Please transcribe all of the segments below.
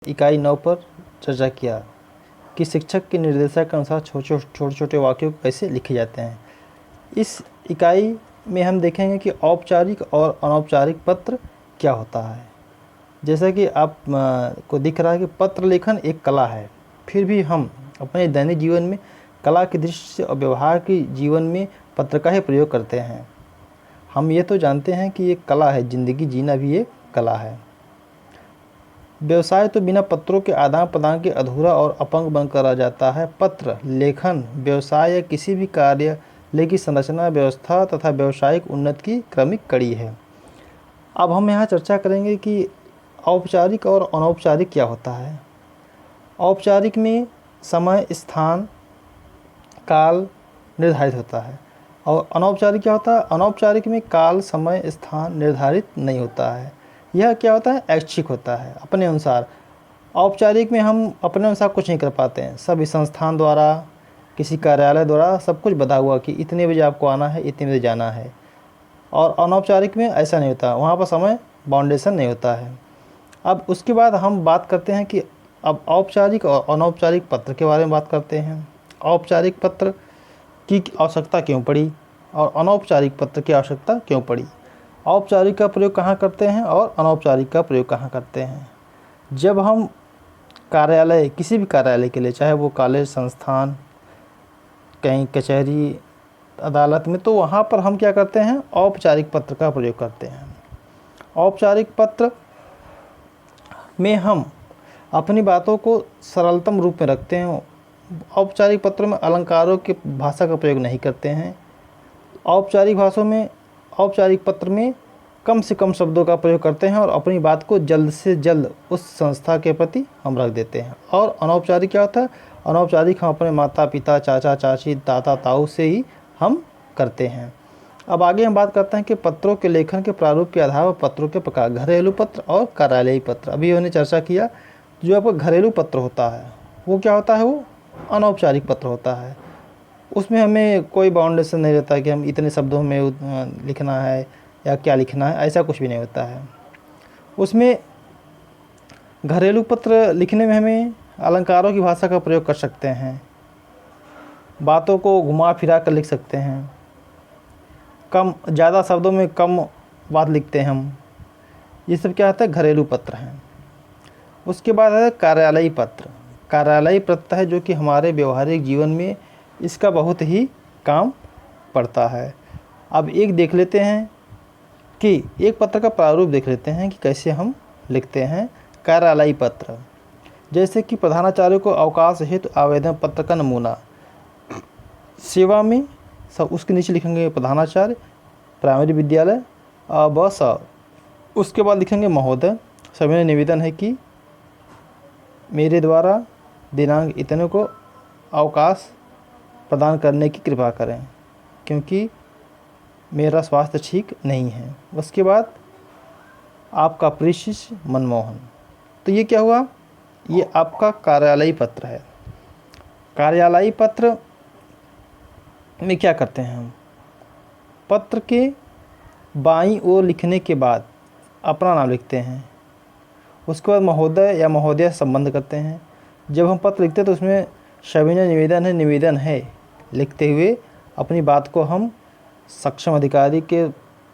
इकाई 9 पर चर्चा किया कि शिक्षक के निर्देशक के अनुसार छोटे छोटे वाक्यों को कैसे लिखे जाते हैं। इस इकाई में हम देखेंगे कि औपचारिक और अनौपचारिक पत्र क्या होता है। जैसा कि आप को दिख रहा है कि पत्र लेखन एक कला है, फिर भी हम अपने दैनिक जीवन में कला की दृष्टि से और व्यवहार के जीवन में पत्र का ही प्रयोग करते हैं। हम ये तो जानते हैं कि ये कला है, ज़िंदगी जीना भी एक कला है। व्यवसाय तो बिना पत्रों के आदान प्रदान के अधूरा और अपंग बनकर रह जाता है। पत्र लेखन व्यवसाय या किसी भी कार्यालय की संरचना, व्यवस्था तथा व्यावसायिक उन्नति की क्रमिक कड़ी है। अब हम यहाँ चर्चा करेंगे कि औपचारिक और अनौपचारिक क्या होता है। औपचारिक में समय, स्थान, काल निर्धारित होता है और अनौपचारिक क्या होता है। अनौपचारिक में काल, समय, स्थान निर्धारित नहीं होता है। यह क्या होता है, ऐच्छिक होता है, अपने अनुसार। औपचारिक में हम अपने अनुसार कुछ नहीं कर पाते हैं, सब इस संस्थान द्वारा, किसी कार्यालय द्वारा सब कुछ बता हुआ कि इतने बजे आपको आना है, इतने बजे जाना है। और अनौपचारिक में ऐसा नहीं होता, वहाँ पर समय बाउंडेशन नहीं होता है। अब उसके बाद हम बात करते हैं कि अब औपचारिक और अनौपचारिक पत्र के बारे में बात करते हैं। औपचारिक पत्र की आवश्यकता क्यों पड़ी और अनौपचारिक पत्र की आवश्यकता क्यों पड़ी। औपचारिक का प्रयोग कहाँ करते हैं और अनौपचारिक का प्रयोग कहाँ करते हैं। जब हम कार्यालय, किसी भी कार्यालय के लिए, चाहे वो कॉलेज, संस्थान, कहीं कचहरी, अदालत में, तो वहाँ पर हम क्या करते हैं, औपचारिक पत्र का प्रयोग करते हैं। औपचारिक पत्र में हम अपनी बातों को सरलतम रूप में रखते हैं। औपचारिक पत्रों में अलंकारों की भाषा का प्रयोग नहीं करते हैं। औपचारिक पत्र में कम से कम शब्दों का प्रयोग करते हैं और अपनी बात को जल्द से जल्द उस संस्था के प्रति हम रख देते हैं। और अनौपचारिक क्या होता है, अनौपचारिक हम अपने माता पिता, चाचा चाची, ताता ताऊ से ही हम करते हैं। अब आगे हम बात करते हैं कि पत्रों के लेखन के प्रारूप के आधार पर पत्रों के प्रकार, घरेलू पत्र और कार्यालयी पत्र। अभी हमने चर्चा किया, जो आपका घरेलू पत्र होता है वो क्या होता है, वो अनौपचारिक पत्र होता है। उसमें हमें कोई बाउंडेशन नहीं रहता कि हम इतने शब्दों में लिखना है या क्या लिखना है, ऐसा कुछ भी नहीं होता है। उसमें घरेलू पत्र लिखने में हमें अलंकारों की भाषा का प्रयोग कर सकते हैं, बातों को घुमा फिरा कर लिख सकते हैं, ज़्यादा शब्दों में कम बात लिखते हैं हम। ये सब क्या होता है, घरेलू पत्र हैं। उसके बाद है कार्यालयी पत्र। कार्यालयी पत्र है जो कि हमारे व्यवहारिक जीवन में इसका बहुत ही काम पड़ता है। अब एक देख लेते हैं कि एक पत्र का प्रारूप देख लेते हैं कि कैसे हम लिखते हैं कार्यालयी पत्र। जैसे कि प्रधानाचार्य को अवकाश हेतु आवेदन पत्र का नमूना। सेवा में सब उसके नीचे लिखेंगे प्रधानाचार्य, प्राइमरी विद्यालय, बस। उसके बाद लिखेंगे महोदय, सविनय निवेदन है कि मेरे द्वारा दिनांक इतने को अवकाश प्रदान करने की कृपा करें क्योंकि मेरा स्वास्थ्य ठीक नहीं है। उसके बाद आपका प्रिय शिष्य मनमोहन। तो ये क्या हुआ, ये आपका कार्यालयी पत्र है। कार्यालयी पत्र में क्या करते हैं हम, पत्र के बाईं ओर लिखने के बाद अपना नाम लिखते हैं। उसके बाद महोदय या महोदया संबंध करते हैं। जब हम पत्र लिखते हैं तो उसमें सविनय निवेदन है लिखते हुए अपनी बात को हम सक्षम अधिकारी के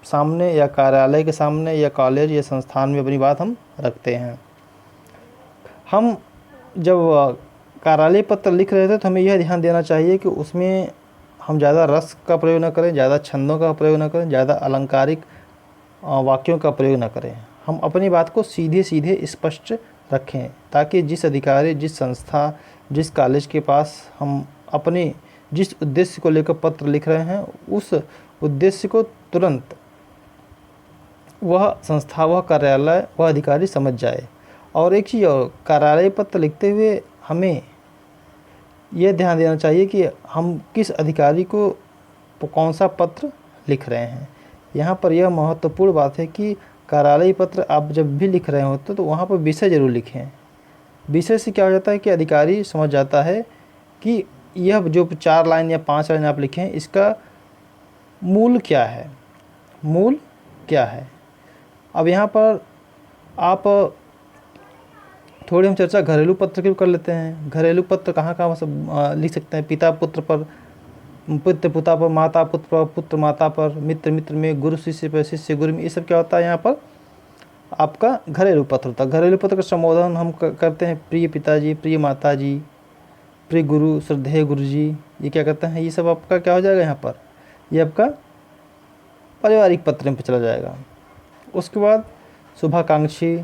सामने या कार्यालय के सामने या कॉलेज या संस्थान में अपनी बात हम रखते हैं। हम जब कार्यालय पत्र लिख रहे थे तो हमें यह ध्यान देना चाहिए कि उसमें हम ज़्यादा रस का प्रयोग न करें, ज़्यादा छंदों का प्रयोग न करें, ज़्यादा अलंकारिक वाक्यों का प्रयोग न करें। हम अपनी बात को सीधे सीधे स्पष्ट रखें ताकि जिस अधिकारी, जिस संस्था, जिस कॉलेज के पास हम अपने जिस उद्देश्य को लेकर पत्र लिख रहे हैं उस उद्देश्य को तुरंत वह संस्था, वह कार्यालय, वह अधिकारी समझ जाए। और एक चीज़ और, कार्यालय पत्र लिखते हुए हमें यह ध्यान देना चाहिए कि हम किस अधिकारी को कौन सा पत्र लिख रहे हैं। यहाँ पर यह महत्वपूर्ण बात है कि कार्यालयी पत्र आप जब भी लिख रहे होते तो वहाँ पर विषय ज़रूर लिखें। विषय से क्या हो जाता है कि अधिकारी समझ जाता है कि यह जो 4 लाइन या 5 लाइन आप लिखें इसका मूल क्या है, मूल क्या है। अब यहाँ पर आप थोड़ी हम चर्चा घरेलू पत्र की कर लेते हैं। घरेलू पत्र कहाँ कहाँ सब लिख सकते हैं? पिता पुत्र पर, पुत्र पिता पर, माता पुत्र पर, पुत्र माता पर, मित्र मित्र में, गुरु शिष्य पर, शिष्य गुरु में। ये सब क्या होता है? यहाँ पर आपका घरेलू पत्र होता है। घरेलू पत्र का संबोधन हम करते हैं प्रिय पिताजी, प्रिय माताजी, प्रिय गुरु, श्रद्धेय गुरु जी। ये क्या करते हैं? ये सब आपका क्या हो जाएगा यहाँ पर? ये आपका पारिवारिक पत्र में चला जाएगा। उसके बाद शुभाकांक्षी,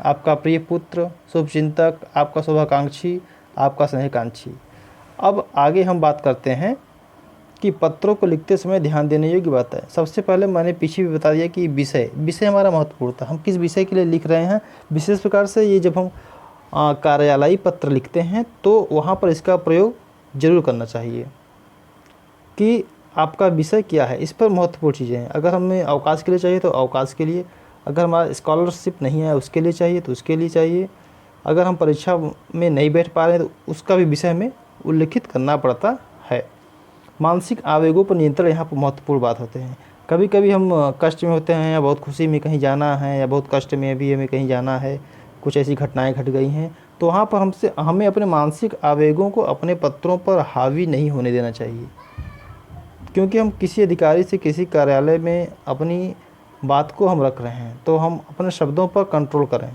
आपका प्रिय पुत्र, शुभचिंतक, आपका शुभाकांक्षी, आपका स्नेहकांक्षी। अब आगे हम बात करते हैं कि पत्रों को लिखते समय ध्यान देने योग्य बात है। सबसे पहले मैंने पीछे भी बता दिया कि विषय हमारा महत्वपूर्ण था। हम किस विषय के लिए लिख रहे हैं। विशेष प्रकार से ये जब हम कार्यालयी पत्र लिखते हैं तो वहाँ पर इसका प्रयोग जरूर करना चाहिए कि आपका विषय क्या है। इस पर महत्वपूर्ण चीज़ें हैं। अगर हमें अवकाश के लिए चाहिए तो अवकाश के लिए, अगर हमारा स्कॉलरशिप नहीं है उसके लिए चाहिए तो उसके लिए चाहिए, अगर हम परीक्षा में नहीं बैठ पा रहे हैं तो उसका भी विषय में उल्लेखित करना पड़ता है। मानसिक आवेगों पर नियंत्रण यहाँ पर महत्वपूर्ण बात होते हैं। कभी कभी हम कष्ट में होते हैं या बहुत खुशी में कहीं जाना है या बहुत कष्ट में भी हमें कहीं जाना है, कुछ ऐसी घटनाएं घट गई हैं, तो वहाँ पर हमें अपने मानसिक आवेगों को अपने पत्रों पर हावी नहीं होने देना चाहिए। क्योंकि हम किसी अधिकारी से किसी कार्यालय में अपनी बात को हम रख रहे हैं तो हम अपने शब्दों पर कंट्रोल करें।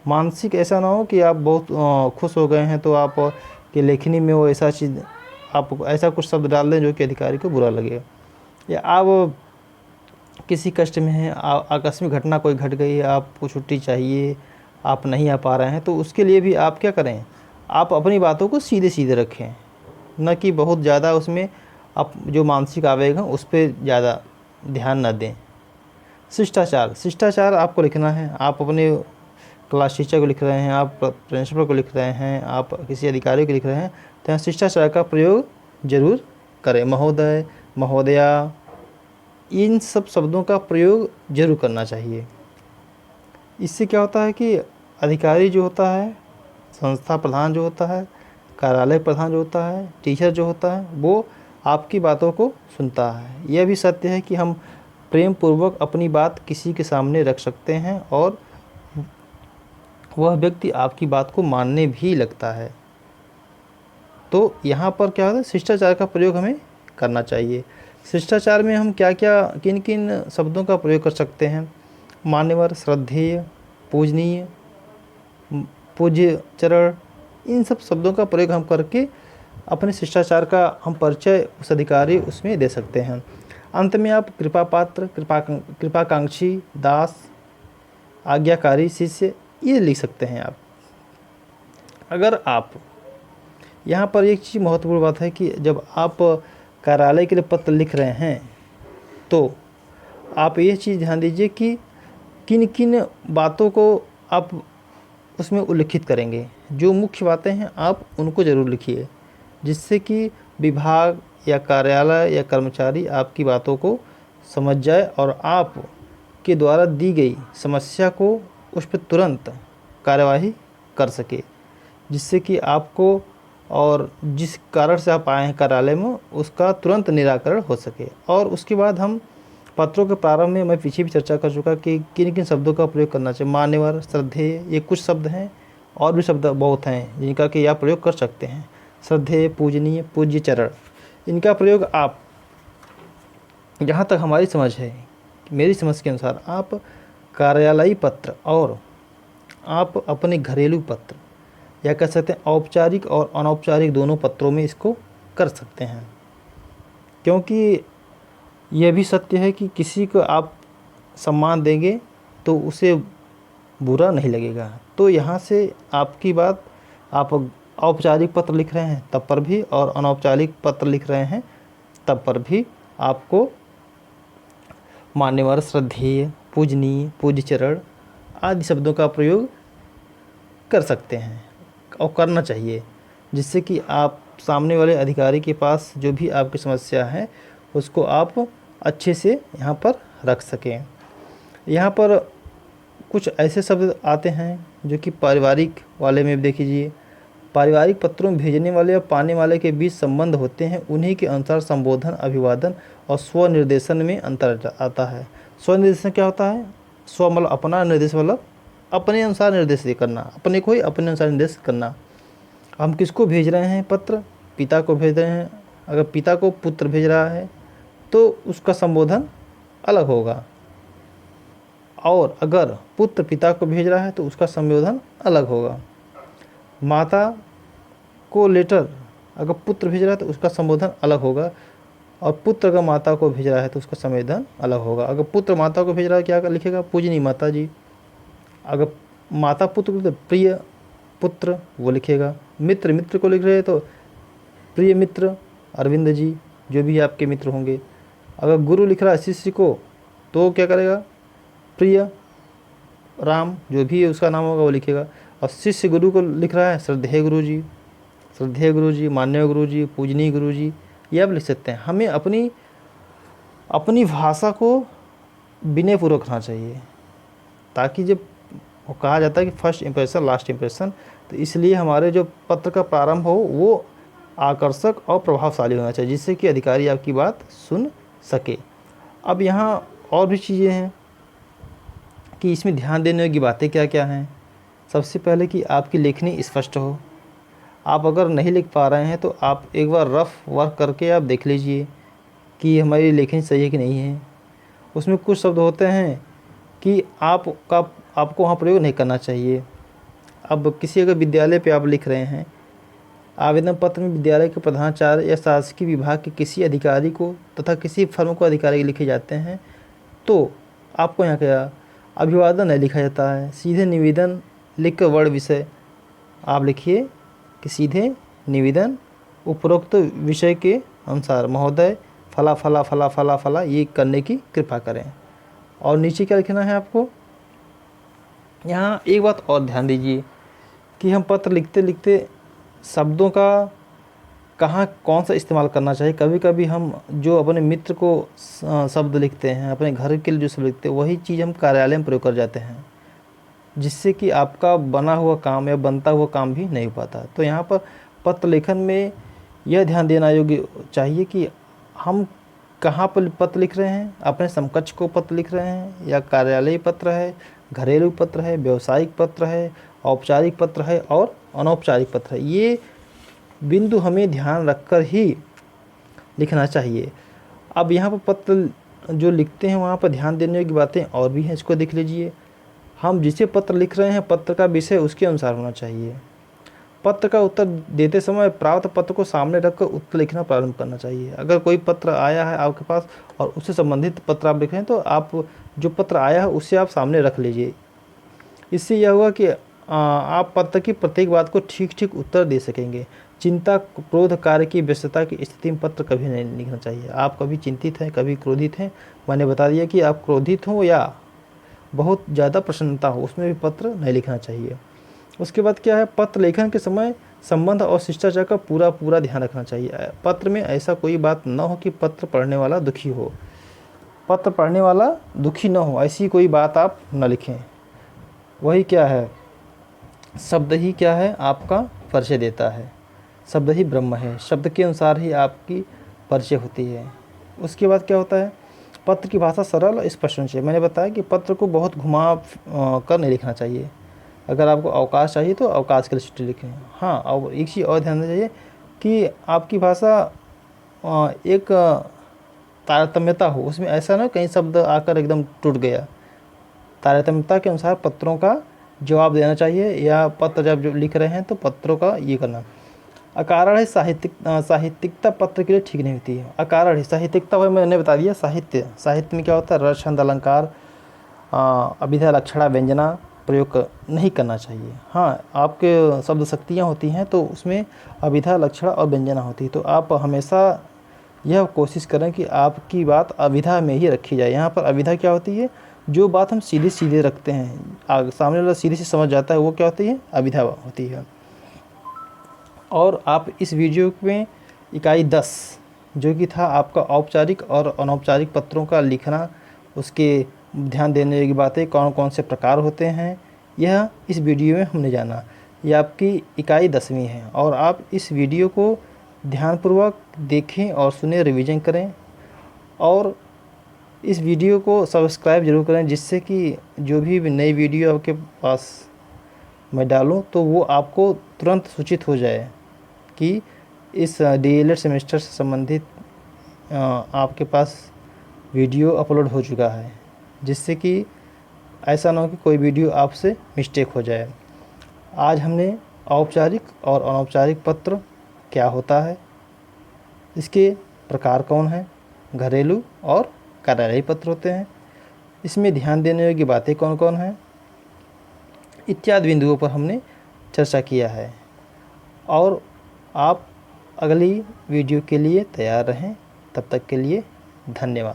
मानसिक ऐसा ना हो कि आप बहुत खुश हो गए हैं तो आप की लेखनी में वो ऐसा चीज़, आप ऐसा कुछ शब्द डाल दें जो कि अधिकारी को बुरा लगे। या आप किसी कष्ट में हैं, आकस्मिक घटना कोई घट गई है, आपको छुट्टी चाहिए, आप नहीं आ पा रहे हैं, तो उसके लिए भी आप क्या करें? आप अपनी बातों को सीधे सीधे रखें, न कि बहुत ज़्यादा उसमें आप जो मानसिक आवेग हैं उस पर ज़्यादा ध्यान न दें। शिष्टाचार आपको लिखना है। आप अपने क्लास टीचर को लिख रहे हैं, आप प्रिंसिपल को लिख रहे हैं, आप किसी अधिकारी को लिख रहे हैं, तो यहाँ शिष्टाचार का प्रयोग जरूर करें। महोदय, महोदया, इन सब शब्दों का प्रयोग जरूर करना चाहिए। इससे क्या होता है कि अधिकारी जो होता है, संस्था प्रधान जो होता है, कार्यालय प्रधान जो होता है, टीचर जो होता है, वो आपकी बातों को सुनता है। यह भी सत्य है कि हम प्रेम पूर्वक अपनी बात किसी के सामने रख सकते हैं और वह व्यक्ति आपकी बात को मानने भी लगता है। तो यहाँ पर क्या होता है? शिष्टाचार का प्रयोग हमें करना चाहिए। शिष्टाचार में हम क्या क्या, किन किन शब्दों का प्रयोग कर सकते हैं? मान्यवर, श्रद्धेय, पूजनीय, पूज्य चरण, इन सब शब्दों का प्रयोग हम करके अपने शिष्टाचार का हम परिचय उस अधिकारी उसमें दे सकते हैं। अंत में आप कृपा पात्र, कृपाकांक्षी, दास, आज्ञाकारी, शिष्य, ये लिख सकते हैं आप। अगर आप यहाँ पर एक चीज़ महत्वपूर्ण बात है कि जब आप कार्यालय के लिए पत्र लिख रहे हैं तो आप ये चीज़ ध्यान दीजिए कि किन किन बातों को आप उसमें उल्लिखित करेंगे। जो मुख्य बातें हैं आप उनको ज़रूर लिखिए, जिससे कि विभाग या कार्यालय या कर्मचारी आपकी बातों को समझ जाए और आप के द्वारा दी गई समस्या को उस पर तुरंत कार्यवाही कर सके, जिससे कि आपको और जिस कारण से आप आए हैं कार्यालय में उसका तुरंत निराकरण हो सके। और उसके बाद हम पत्रों के प्रारंभ में मैं पीछे भी चर्चा कर चुका कि किन किन शब्दों का प्रयोग करना चाहिए। मान्यवर, श्रद्धेय, ये कुछ शब्द हैं, और भी शब्द बहुत हैं जिनका कि आप प्रयोग कर सकते हैं। श्रद्धेय, पूजनीय, पूज्य चरण, इनका प्रयोग आप, जहाँ तक हमारी समझ है, मेरी समझ के अनुसार, आप कार्यालयी पत्र और आप अपने घरेलू पत्र या कह सकते हैं औपचारिक और अनौपचारिक दोनों पत्रों में इसको कर सकते हैं। क्योंकि यह भी सत्य है कि किसी को आप सम्मान देंगे तो उसे बुरा नहीं लगेगा। तो यहाँ से आपकी बात, आप औपचारिक पत्र लिख रहे हैं तब पर भी और अनौपचारिक पत्र लिख रहे हैं तब पर भी आपको मान्यवर, श्रद्धेय, पूजनीय, पूज्य चरण आदि शब्दों का प्रयोग कर सकते हैं और करना चाहिए, जिससे कि आप सामने वाले अधिकारी के पास जो भी आपकी समस्या है उसको आप अच्छे से यहाँ पर रख सकें। यहाँ पर कुछ ऐसे शब्द आते हैं जो कि पारिवारिक वाले में देख लीजिए। पारिवारिक पत्रों में भेजने वाले और पाने वाले के बीच संबंध होते हैं, उन्हीं के अनुसार संबोधन, अभिवादन और स्वनिर्देशन में अंतर आता है। स्वनिर्देशन क्या होता है? स्व मतलब अपना, निर्देश मतलब अपने अनुसार निर्देश करना, अपने को ही अपने अनुसार निर्देश करना। हम किसको भेज रहे हैं पत्र? पिता को भेज रहे हैं। अगर पिता को पुत्र भेज रहा है तो उसका संबोधन अलग होगा, और अगर पुत्र पिता को भेज रहा है तो उसका संबोधन अलग होगा। माता को लेटर अगर पुत्र भेज रहा है तो उसका संबोधन अलग होगा, और पुत्र अगर माता को भेज रहा है तो उसका संबोधन अलग होगा। अगर पुत्र माता को भेज रहा है क्या लिखेगा? पूजनी माता जी। अगर माता पुत्र को तो प्रिय पुत्र वो लिखेगा। मित्र मित्र को लिख रहे हैं तो प्रिय मित्र अरविंद जी, जो भी आपके मित्र होंगे। अगर गुरु लिख रहा है शिष्य को तो क्या करेगा? प्रिय राम, जो भी उसका नाम होगा वो लिखेगा। और शिष्य गुरु को लिख रहा है श्रद्धेय गुरु जी, श्रद्धेय गुरु जी, माननीय गुरु जी, पूजनीय गुरु जी, ये आप लिख सकते हैं। हमें अपनी अपनी भाषा को विनयपूर्वक रखना चाहिए, ताकि जब वो कहा जाता है कि फर्स्ट इम्प्रेशन लास्ट इम्प्रेशन, तो इसलिए हमारे जो पत्र का प्रारंभ हो वो आकर्षक और प्रभावशाली होना चाहिए, जिससे कि अधिकारी आपकी बात सुन सके। अब यहाँ और भी चीज़ें हैं कि इसमें ध्यान देने की बातें क्या क्या हैं। सबसे पहले कि आपकी लेखनी स्पष्ट हो। आप अगर नहीं लिख पा रहे हैं तो आप एक बार रफ वर्क करके आप देख लीजिए कि हमारी लेखनी सही है कि नहीं है। उसमें कुछ शब्द होते हैं कि आपको वहाँ प्रयोग नहीं करना चाहिए। अब किसी अगर विद्यालय पे आप लिख रहे हैं, आवेदन पत्र में विद्यालय के प्रधानाचार्य या शासकीय विभाग के किसी अधिकारी को तथा किसी फर्म को अधिकारी लिखे जाते हैं, तो आपको यहाँ क्या अभिवादन नहीं लिखा जाता है, सीधे निवेदन लिख कर वर्ड विषय आप लिखिए कि सीधे निवेदन उपरोक्त विषय के अनुसार महोदय फला फला फला फला फला ये करने की कृपा करें। और नीचे क्या लिखना है आपको? यहाँ एक बात और ध्यान दीजिए कि हम पत्र लिखते लिखते शब्दों का कहाँ कौन सा इस्तेमाल करना चाहिए। कभी कभी हम जो अपने मित्र को शब्द लिखते हैं, अपने घर के लिए जो शब्द लिखते हैं, वही चीज़ हम कार्यालय में प्रयोग कर जाते हैं, जिससे कि आपका बना हुआ काम या बनता हुआ काम भी नहीं हो पाता। तो यहाँ पर पत्र लेखन में यह ध्यान देना योग्य चाहिए कि हम कहाँ पर पत्र लिख रहे हैं। अपने समकक्ष को पत्र लिख रहे हैं या कार्यालयीय पत्र है, घरेलू पत्र है, व्यावसायिक पत्र है, औपचारिक पत्र है और अनौपचारिक पत्र है। ये बिंदु हमें ध्यान रखकर ही लिखना चाहिए। अब यहाँ पर पत्र जो लिखते हैं वहाँ पर ध्यान देने की बातें और भी हैं, इसको देख लीजिए। हम जिसे पत्र लिख रहे हैं, पत्र का विषय उसके अनुसार होना चाहिए। पत्र का उत्तर देते समय प्राप्त पत्र को सामने रखकर उत्तर लिखना प्रारंभ करना चाहिए। अगर कोई पत्र आया है आपके पास और उससे संबंधित पत्र आप लिख रहे हैं, तो आप जो पत्र आया है उसे आप सामने रख लीजिए। इससे यह होगा कि आप पत्र की प्रत्येक बात को ठीक ठीक उत्तर दे सकेंगे। चिंता, क्रोध, कार्य की व्यस्तता की स्थिति में पत्र कभी नहीं लिखना चाहिए। आप कभी चिंतित हैं, कभी क्रोधित हैं, मैंने बता दिया कि आप क्रोधित हों या बहुत ज़्यादा प्रसन्नता हो, उसमें भी पत्र नहीं लिखना चाहिए। उसके बाद क्या है, पत्र लेखन के समय संबंध और शिष्टाचार का पूरा पूरा ध्यान रखना चाहिए। पत्र में ऐसा कोई बात न हो कि पत्र पढ़ने वाला दुखी हो, पत्र पढ़ने वाला दुखी न हो, ऐसी कोई बात आप न लिखें। वही क्या है, शब्द ही क्या है आपका परिचय देता है, शब्द ही ब्रह्म है, शब्द के अनुसार ही आपकी परिचय होती है। उसके बाद क्या होता है, पत्र की भाषा सरल और स्पष्ट होनी चाहिए। मैंने बताया कि पत्र को बहुत घुमा कर नहीं लिखना चाहिए। अगर आपको अवकाश चाहिए तो अवकाश के लिए चिट्ठी लिखें। हाँ, और एक चीज़ और ध्यान देना चाहिए कि आपकी भाषा एक तारतम्यता हो, उसमें ऐसा ना कहीं शब्द आकर एकदम टूट गया। तारतम्यता के अनुसार पत्रों का जवाब देना चाहिए, या पत्र जब लिख रहे हैं तो पत्रों का ये करना। अकारण है साहित्यिकता पत्र के लिए ठीक नहीं होती है। अकारण है साहित्यिकता, वह मैंने बता दिया। साहित्य में क्या होता है, रस, छंद, अलंकार, अभिधा, लक्षणा, व्यंजना प्रयोग नहीं करना चाहिए। हाँ, आपके शब्द शक्तियाँ होती हैं तो उसमें अभिधा, लक्षणा और व्यंजना होती है, तो आप हमेशा यह कोशिश करें कि आपकी बात अभिधा में ही रखी जाए। यहाँ पर अभिधा क्या होती है, जो बात हम सीधे सीधे रखते हैं, सामने वाला सीधे से समझ जाता है, वो क्या होती है, अभिधा होती है। और आप इस वीडियो में इकाई 10 जो कि था आपका औपचारिक और अनौपचारिक पत्रों का लिखना, उसके ध्यान देने की बातें, कौन कौन से प्रकार होते हैं, यह इस वीडियो में हमने जाना। यह आपकी इकाई 10वीं है और आप इस वीडियो को ध्यानपूर्वक देखें और सुने, रिवीजन करें। और इस वीडियो को सब्सक्राइब ज़रूर करें, जिससे कि जो भी नई वीडियो आपके पास मैं डालूं तो वो आपको तुरंत सूचित हो जाए कि इस डीएलएड सेमेस्टर से संबंधित आपके पास वीडियो अपलोड हो चुका है, जिससे कि ऐसा ना हो कि कोई वीडियो आपसे मिस्टेक हो जाए। आज हमने औपचारिक और अनौपचारिक पत्र क्या होता है, इसके प्रकार कौन हैं, घरेलू और कार्यालयी पत्र होते हैं, इसमें ध्यान देने योग्य बातें कौन कौन हैं, इत्यादि बिंदुओं पर हमने चर्चा किया है। और आप अगली वीडियो के लिए तैयार रहें। तब तक के लिए धन्यवाद।